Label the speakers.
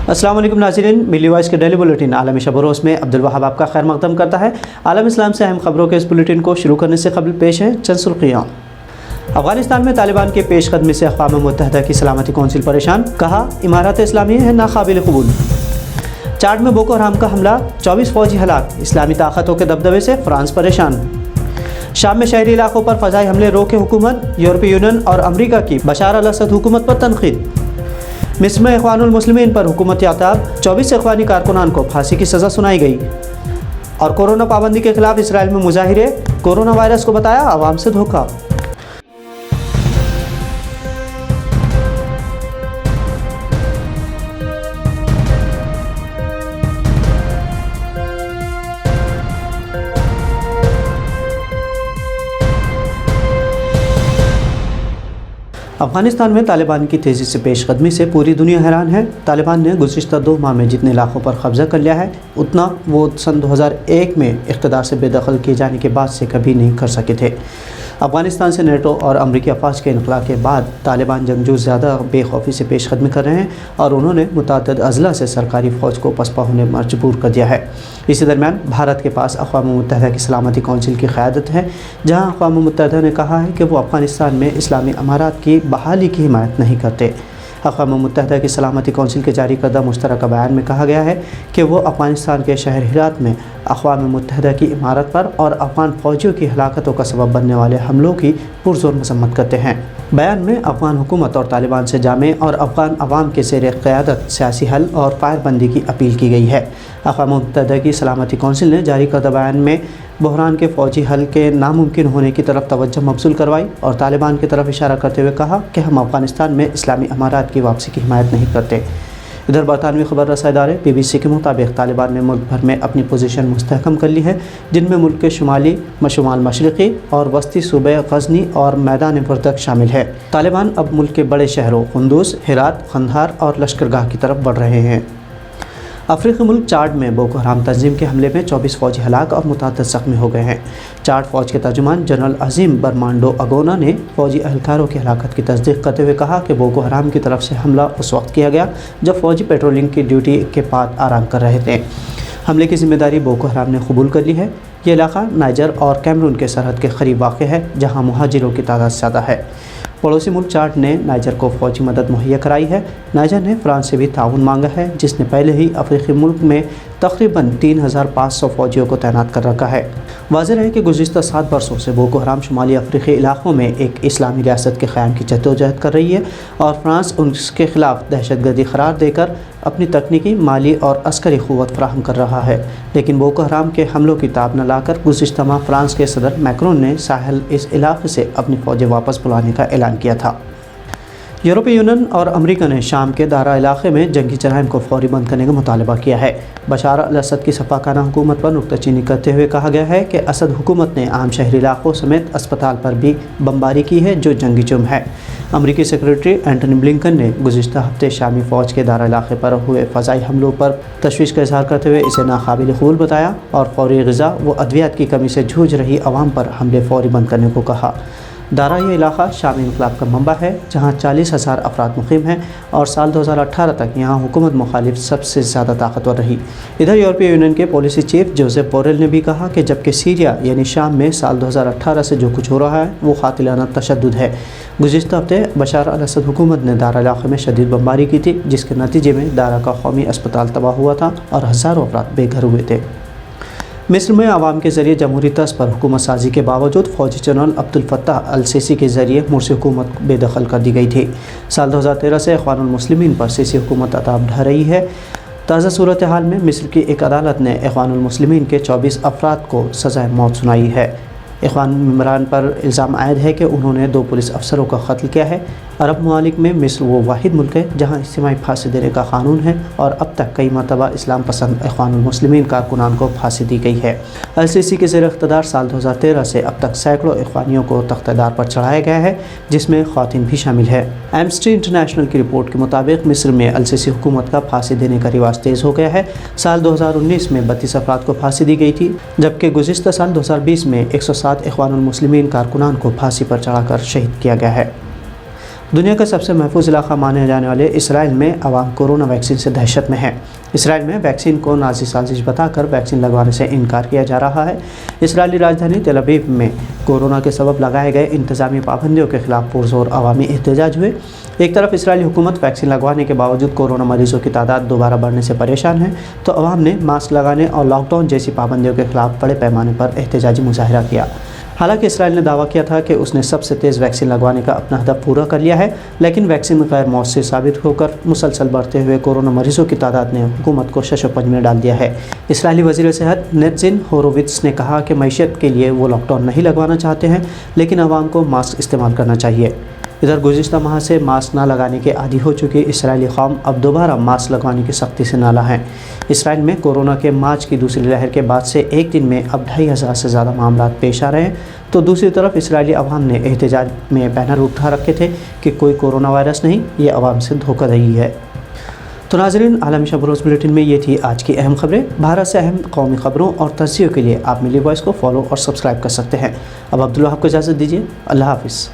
Speaker 1: अस्सलाम वालेकुम नाज़रीन, मिली वॉइस के डेली बुलेटिन आलमी शब रोज़ में अब्दुल वहाब आपका खैर मक़दम करता है। आलम इस्लाम से अहम खबरों के इस बुलेटिन को शुरू करने से कबल पेश है चंद सुर्खियाँ। अफगानिस्तान में तालिबान के पेशकदमी से अक़वाम मुत्तहिदा की सलामती कौंसिल परेशान, कहा इमारत इस्लामिया है नाकाबिल कबूल। चाड में बोको हराम का हमला, 24 फौजी हलाक, इस्लामी ताकतों के दबदबे से फ्रांस परेशान। शाम में शहरी इलाकों पर फ़ज़ाई हमले रोके हुकूमत, यूरोपीय यूनियन और अमरीका की बशार अल असद हुकूमत पर तनक़ीद। मिस्र में इख़वानुल मुस्लिमीन पर हुकूमती अताब, 24 इख़वानी कारकुनान को फांसी की सज़ा सुनाई गई। और कोरोना पाबंदी के खिलाफ इसराइल में मुजाहिरे, कोरोना वायरस को बताया आवाम से धोखा। अफ़गानिस्तान में तालिबान की तेज़ी से पेशकदमी से पूरी दुनिया हैरान है। तालिबान ने गुज़िश्ता 2 माह में जितने इलाकों पर कब्ज़ा कर लिया है, उतना वो सन 2001 में इक़्तिदार से बेदखल किए जाने के बाद से कभी नहीं कर सके थे। अफ़गानिस्तान से नेटो और अमरीकी अफवाज के इनक़ला के बाद तालिबान जंगजू ज़्यादा बेखौफी से पेशकदमी कर रहे हैं और उन्होंने मुतअद्दिद अज़ला से सरकारी फ़ौज को पसपा होने मजबूर कर दिया है। इसी दरमियान भारत के पास अक़वाम मुत्तहिदा की सलामती कौंसिल की क़यादत है, जहाँ अक़वाम मुत्तहिदा ने कहा है कि वो अफ़गानिस्तान में इस्लामी अमारात की बहाली की हिमायत नहीं करते। अक़वाम मुत्तहिदा की सलामती कौंसिल के जारी करदा मुश्तरका बयान में कहा गया है कि वो अफ़गानिस्तान के शहर हिरात में अक़वाम मुत्तहिदा की इमारत पर और अफ़गान फ़ौजियों की हलाकतों का सबब बनने वाले हमलों की पुरज़ोर मज़म्मत करते हैं। बयान में अफ़गान हुकूमत और तालिबान से जामे और अफ़गान अवाम के ज़ेर क़यादत सियासी हल और फायरबंदी की अपील की गई है। अक़वाम मुत्तहिदा की सलामती कौंसिल ने जारी करदा बयान में बहरान के फ़ौजी हल के नामुमकिन होने की तरफ तवज्जो मबसूल करवाई और तालिबान की तरफ इशारा करते हुए कहा कि हम अफ़गानिस्तान में इस्लामी अमारात की वापसी की हिमायत नहीं करते। इधर बरतानवी खबर रसा इदारे BBC के मुताबिक तालिबान ने मुल्क भर में अपनी पोजीशन मुस्तहकम कर ली है, जिनमें मुल्क के शुमाली, शुमाल मशरक़ी और वस्ती सूबे गज़नी और मैदान फुरतक शामिल है। तालिबान अब मुल्क के बड़े शहरों खुंदूस, हेरात, खंधार और लश्करगाह की तरफ बढ़ रहे हैं। अफ्रीकी मुल्क चाड में बोको हराम तंजीम के हमले में 24 फौजी हलाक और मुतअद्दिद ज़ख्मी हो गए हैं। चाड फ़ौज के तर्जुमान जनरल अज़ीम बरमांडो अगोना ने फ़ौजी एहलकारों की हलाकत की तस्दीक करते हुए कहा कि बोको हराम की तरफ से हमला उस वक्त किया गया जब फ़ौजी पेट्रोलिंग की ड्यूटी के बाद आराम कर रहे थे। हमले की ज़िम्मेदारी बोको हराम ने कबूल कर ली है। ये इलाका नाइजर और कैमरून के सरहद के करीब वाक़ है, जहाँ मुहाजिरों की तादाद ज़्यादा है। पड़ोसी मुल्क चाड ने नाइजर को फ़ौजी मदद मुहैया कराई है। नाइजर ने फ्रांस से भी ताउन मांगा है, जिसने पहले ही अफ्रीकी मुल्क में तकरीबन 3500 फ़ौजियों को तैनात कर रखा है। वाज़ेह है कि गुज़िश्ता 7 बरसों से बोको हराम शुमाली अफ्रीकी इलाक़ों में एक इस्लामी रियासत के क़याम की जद्दोजहद कर रही है और फ्रांस उसके ख़िलाफ़ दहशतगर्दी करार देकर अपनी तकनीकी, माली और अस्करी क़ुव्वत फ़राहम कर रहा है। लेकिन बोको हराम के हमलों की ताब न लाकर गुज़िश्ता माह फ्रांस के सदर मैक्रोन ने साहिल इस इलाक़े से अपनी फ़ौजें वापस बुलाने का ऐलान किया था। यूरोपीय यूनियन और अमरीका ने शाम के दारा इलाक़े में जंगी जराइम को फ़ौरी बंद करने का मुतालबा किया है। बशार अल असद की सफाकाना हुकूमत पर नुक्ताचीनी करते हुए कहा गया है कि असद हुकूमत ने आम शहरी इलाक़ों समेत अस्पताल पर भी बमबारी की है, जो जंगी जुर्म है। अमरीकी सेक्रेटरी एंटनी ब्लिंकन ने गुज़िश्ता हफ्ते शामी फ़ौज के दारा इलाक़े पर हुए फ़ज़ाई हमलों पर तशवीश का इज़हार करते हुए इसे नाकाबिल कबूल बताया और फ़ौरी ग़िज़ा व अद्वियात की कमी से जूझ रही आवाम पर हमले फ़ौरी बंद करने को कहा। दारा ये इलाक़ा शामी इनक़लाब का मंबा है, जहाँ 40,000 अफराद मुक़ीम हैं और साल 2018 तक यहाँ हुकूमत मुखालिफ सबसे ज़्यादा ताकतवर रही। इधर यूरोपीय यूनियन के पॉलिसी चीफ जोसेफ बोरेल ने भी कहा कि जबकि सीरिया यानी शाम में साल 2018 से जो कुछ हो रहा है वो क़ातिलाना तशद्दुद है। गुज़िश्ता हफ्ते बशार अल असद हुकूमत ने दारा इलाक़े में शदीद बमबारी की थी, जिसके नतीजे में दारा का कौमी अस्पताल तबाह हुआ था और हज़ारों अफराद बेघर हुए थे। मिस्र में आवाम के ज़रिए जमहूरी तर्ज पर हुकूमत साजी के बावजूद फ़ौजी जनरल अब्दुल फ़त्ताह अल सीसी के ज़रिए मुर्सी हुकूमत बेदखल कर दी गई थी। साल 2013 से इख़वानुल मुस्लिमीन पर सीसी हुकूमत अताब ढह रही है। ताज़ा सूरत हाल में मिस्र की एक अदालत ने इख़वानुल मुस्लिमीन के 24 अफराद को सज़ाए मौत सुनाई है। इख़वान मेम्बरान पर इल्ज़ाम आयद है कि उन्होंने 2 पुलिस अफसरों का कत्ल किया है। अरब ममालिक में मिस्र वो वाहिद मुल्क है जहाँ इज्तिमाई फांसी देने का कानून है और अब तक कई मरतबा इस्लाम पसंद इख़वानुल मुस्लिमीन कारकुनान को फांसी दी गई है। अल सीसी के ज़ेर इक़्तिदार साल 2013 से अब तक सैकड़ों इख़वानियों को तख्तेदार पर चढ़ाया गया है, जिसमें ख़वातीन भी शामिल है। एम्नेस्टी इंटरनेशनल की रिपोर्ट के मुताबिक मिस्र में अल सीसी हुकूमत का फांसी देने का रिवाज तेज़ हो गया है। साल 2019 में 32 अफराद को फांसी दी गई थी, जबकि गुज़िश्ता साल 2020 में 107 इख़वानुल मुस्लिमीन कारकुनान को फांसी पर चढ़ाकर शहीद किया गया है। دنیا کا سب سے محفوظ علاقہ مانے جانے والے اسرائیل میں عوام کورونا ویکسین سے دہشت میں ہے۔ اسرائیل میں ویکسین کو نازی سازش بتا کر ویکسین لگوانے سے انکار کیا جا رہا ہے۔ اسرائیلی راجدھانی تل ابیب میں کورونا کے سبب لگائے گئے انتظامی پابندیوں کے خلاف پرزور عوامی احتجاج ہوئے۔ ایک طرف اسرائیلی حکومت ویکسین لگوانے کے باوجود کورونا مریضوں کی تعداد دوبارہ بڑھنے سے پریشان ہے، تو عوام نے ماسک لگانے اور لاک ڈاؤن جیسی پابندیوں کے خلاف بڑے پیمانے پر احتجاجی مظاہرہ کیا۔ حالانکہ اسرائیل نے دعویٰ کیا تھا کہ اس نے سب سے تیز ویکسین لگوانے کا اپنا ہدف پورا کر لیا ہے، لیکن ویکسین غیر مؤثر ثابت ہو کر مسلسل بڑھتے ہوئے کورونا مریضوں کی تعداد نے حکومت کو شش و پنج میں ڈال دیا ہے۔ اسرائیلی وزیر صحت نیتزن ہورووٹس نے کہا کہ معیشت کے لیے وہ لاک ڈاؤن نہیں لگوانا چاہتے ہیں، لیکن عوام کو ماسک استعمال کرنا چاہیے۔ ادھر گزشتہ ماہ سے ماسک نہ لگانے کے عادی ہو چکی اسرائیلی قوم اب دوبارہ ماسک لگوانے کی سختی سے نالاں ہے۔ اسرائیل میں کورونا کے مارچ کی دوسری لہر کے بعد سے ایک دن میں اب 2500 سے زیادہ معاملات پیش آ رہے ہیں، تو دوسری طرف اسرائیلی عوام نے احتجاج میں بینر اٹھا رکھے تھے کہ کوئی کورونا وائرس نہیں، یہ عوام سے دھوکہ دہی ہے۔ تو ناظرین، عالمی شب روز بلیٹن میں یہ تھی آج کی اہم خبریں۔ بھارت سے اہم قومی خبروں اور تجزیوں کے لیے آپ ملی وائس کو فالو اور سبسکرائب کر سکتے ہیں۔ اب عبداللہ آپ کو اجازت دیجیے، اللہ حافظ۔